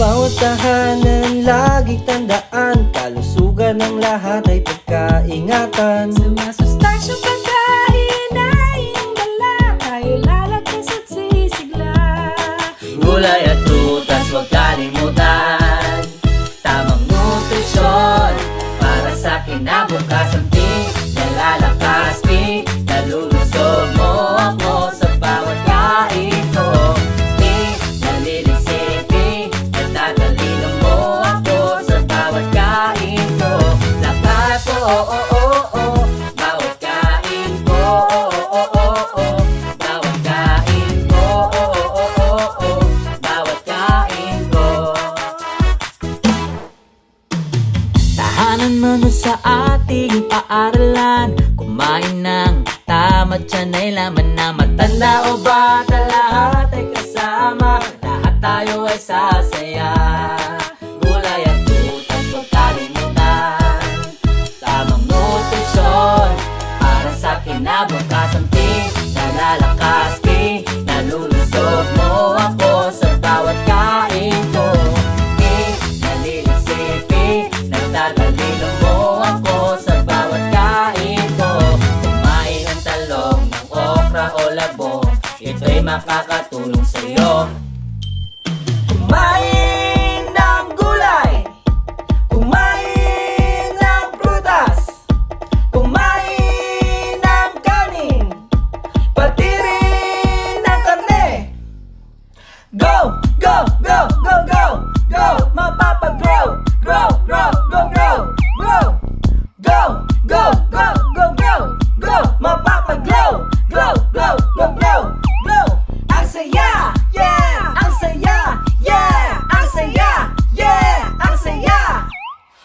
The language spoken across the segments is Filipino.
bawat tahanan, laging tandaan, kalusugan ng lahat ay pagkaingatan. Sa masustansyong pagkain ay iyong dala, tayo lalagkas at sisigla. Gulay at prutas huwag kalimutan, tamang nutrisyon para sa kinabukasan. Nalalakas, nalulusog mo ako sa bawat kain ko. Nalilisip, natatalino mo ako sa bawat kain ko. Lakas, bawat kain ko. Bawat kain ko, bawat kain ko. Tahanan man sa ating paaralan, kumain ng tama, tiyan ay laman na. Matanda o bata, lahat ay kasama, lahat tayo ay sasaya. Gulay at prutas huwag kalimutan, tamang nutrisyon para sa kinabukasan. Nalalakas, nalulusog mo ako sa bawat kain ko. Nalilisip, nagtatalino mo ako sa bawat kain ko. Kumain ng talong, ng okra o labong, ito'y makakatulong sa'yo. Kumain ng gulay, kumain ng prutas, kumain ng kanin, pati rin ng karne. Go, go, go, go, go, go, mapapag-grow, grow, grow, grow, grow, grow. Go, go, go, go, go, go, mapapag-grow, grow, grow, grow, grow, grow. Ang saya, yeah! Ang saya, yeah! Ang saya, yeah! Ang saya.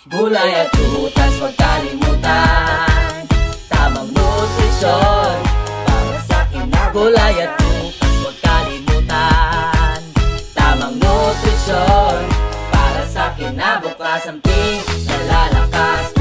Gulay at prutas huwag kalimutan, tamang nutrisyon para sa kinabukasan. Gulay at prutas huwag kalimutan, tamang nutrisyon para sa kinabukasan. Nalalakas,